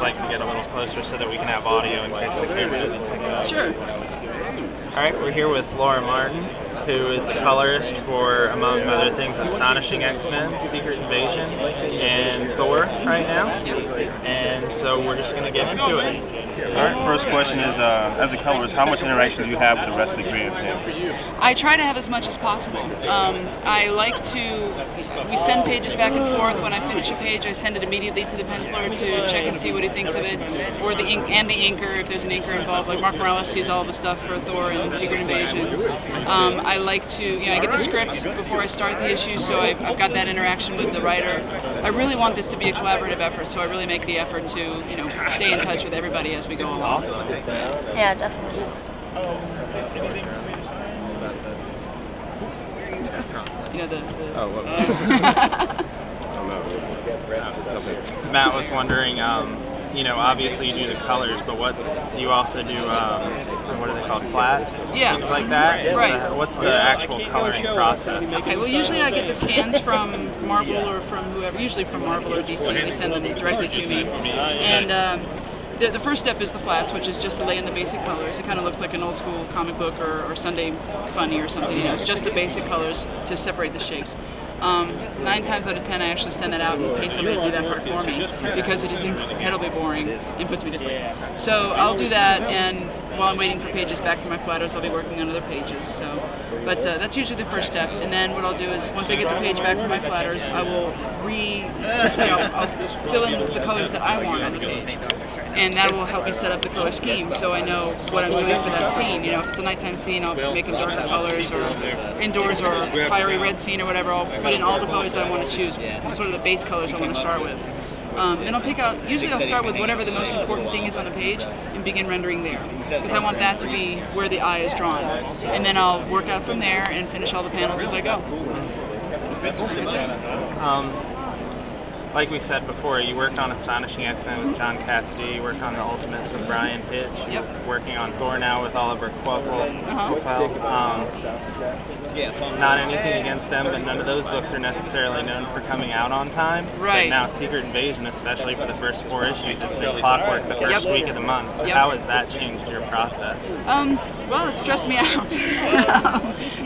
like to get a little closer so that we can have audio in case the camera doesn't pick it up. Sure. Alright, we're here with Laura Martin, who is the colorist for, among other things, Astonishing X-Men, Secret Invasion, and Thor right now. And so we're just going to get into it. Alright, first question is, as a colorist, how much interaction do you have with the rest of the creative team? I try to have as much as possible. I like to, we send pages back and forth. When I finish a page, I send it immediately to the penciler to check and see what he thinks of it, or the ink and the inker, if there's an inker involved. Like Mark Morales sees all the stuff for Thor and Secret Invasion. I like to, I get the script before I start the issue, so I've got that interaction with the writer. I really want this to be a collaborative effort, so I really make the effort to, stay in touch with everybody as we go along. Yeah, definitely. Matt was wondering, obviously you do the colors, but what do you also do? What are they called? Flats? Yeah. Things like that? Right. What's the actual coloring process? Okay, well usually I get the scans from Marvel or from whoever, usually from Marvel or DC, they send them directly to me. And the first step is the flats, which is just to lay in the basic colors. It kind of looks like an old school comic book or Sunday Funny or something. It's just the basic colors to separate the shapes. 9 times out of 10 I actually send that out and pay somebody to do that part for me because it is incredibly boring and puts me to sleep. So I'll do that, and while I'm waiting for pages back from my flatters, I'll be working on other pages. But that's usually the first step, and then what I'll do is once I get the page back from my flatters, I will I'll fill in the colors that I want on the page. And that will help me set up the color scheme, so I know what I'm doing for that scene. If it's a nighttime scene, I'll make them darker colors, or indoors, or fiery red scene, or whatever. I'll put in all the colors that I want to choose, sort of the base colors I want to start with. Then I'll pick out, usually I'll start with whatever the most important thing is on the page, and begin rendering there. Because I want that to be where the eye is drawn. And then I'll work out from there, and finish all the panels as I go. Like we said before, you worked on Astonishing X-Men with John Cassidy, you worked on the Ultimates with Brian Hitch, working on Thor now with Oliver Queffel. Not anything against them, but none of those books are necessarily known for coming out on time. Right. But now Secret Invasion, especially for the first 4 issues, it's been clockwork the first week of the month. So how has that changed your process? Well, it stressed me out.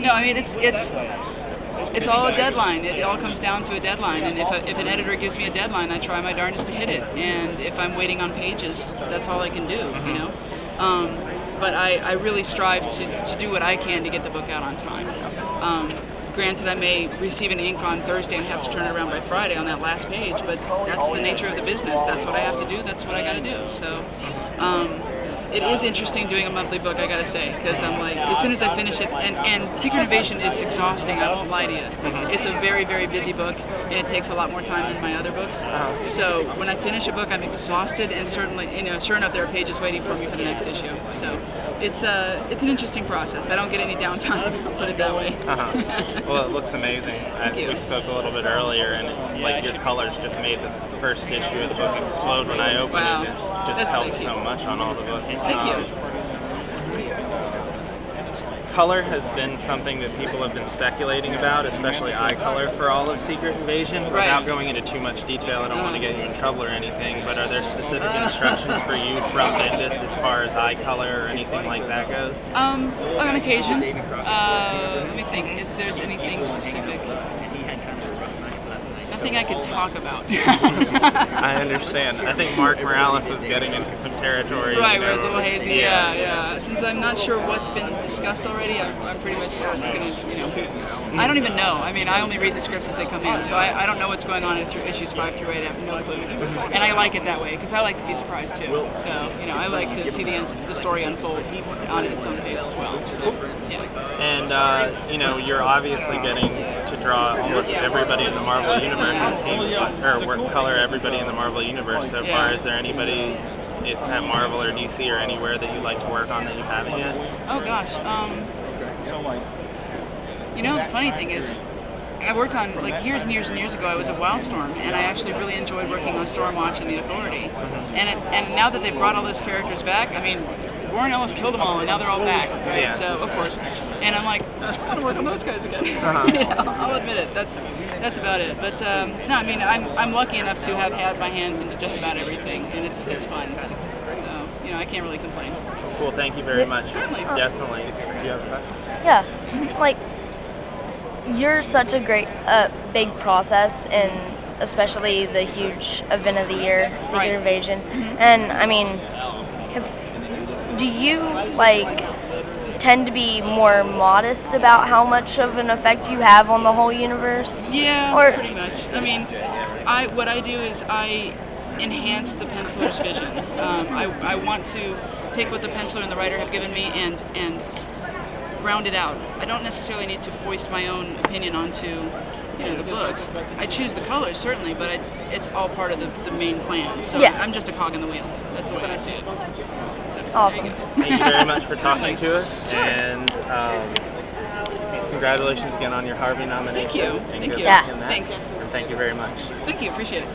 No, I mean, it's all a deadline. It all comes down to a deadline, and if an editor gives me a deadline, I try my darndest to hit it. And if I'm waiting on pages, that's all I can do, But I really strive to do what I can to get the book out on time. Granted, I may receive an ink on Thursday and have to turn it around by Friday on that last page, but that's the nature of the business. That's what I have to do. That's what I got to do. So. It is interesting doing a monthly book, I gotta say, because I'm like, as soon as I finish it, and Secret Invasion is exhausting, I won't lie to you. It's a very, very busy book, and it takes a lot more time than my other books. So when I finish a book, I'm exhausted, and certainly, sure enough, there are pages waiting for me for the next issue. So it's an interesting process. I don't get any downtime, I'll put it that way. Well, it looks amazing. We spoke a little bit earlier, and it's like your colors just made the first issue of the book explode when I opened it. It just helped so much on all the books. Thank you. Color has been something that people have been speculating about, especially eye color for all of Secret Invasion. Without going into too much detail, I don't want to get you in trouble or anything, but are there specific instructions for you from Bendis as far as eye color or anything like that goes? On occasion. Let me think, if there's anything specific. Nothing I could talk about. I understand. I think Mark Morales is getting into some territory. Right, where it's a little hazy. Yeah. Since I'm not sure what's been discussed already, I'm pretty much going to, I don't even know. I mean, I only read the scripts as they come in, so I don't know what's going on in issues 5 through 8. I have no clue. And I like it that way, because I like to be surprised too. So, I like to see the story unfold on its own pace as well. And, you're obviously getting to draw almost everybody in the Marvel Universe. Color everybody in the Marvel Universe so far. Is there anybody at Marvel or DC or anywhere that you'd like to work on that you haven't yet? Oh gosh. The funny thing is, I worked on, years and years and years ago, I was at Wildstorm, and I actually really enjoyed working on Stormwatch and The Authority. And now that they've brought all those characters back, I mean, Warren Ellis killed them all, and now they're all back, right? So, of course. And I'm like, I want to work on those guys again. I'll admit it. That's about it. But no, I mean, I'm lucky enough to have had my hands into just about everything, and it's fun. can't really complain. Cool, thank you very much. Certainly. Definitely. Do you have a question? Yeah, like, you're such a great, big process, and especially the huge event of the year, Secret Invasion. And, I mean, do you, like, tend to be more modest about how much of an effect you have on the whole universe? Yeah, or pretty much. I mean, what I do is I enhance the penciler's vision. I want to take what the penciler and the writer have given me and round it out. I don't necessarily need to foist my own opinion onto the book. I choose the colors, certainly, but it's all part of the main plan. So yeah. I'm just a cog in the wheel. That's the way I see it. Awesome. Thank you very much for talking to us, and congratulations again on your Harvey nomination. Thank you. And Yeah. that. Thanks. And thank you very much. Thank you. Appreciate it.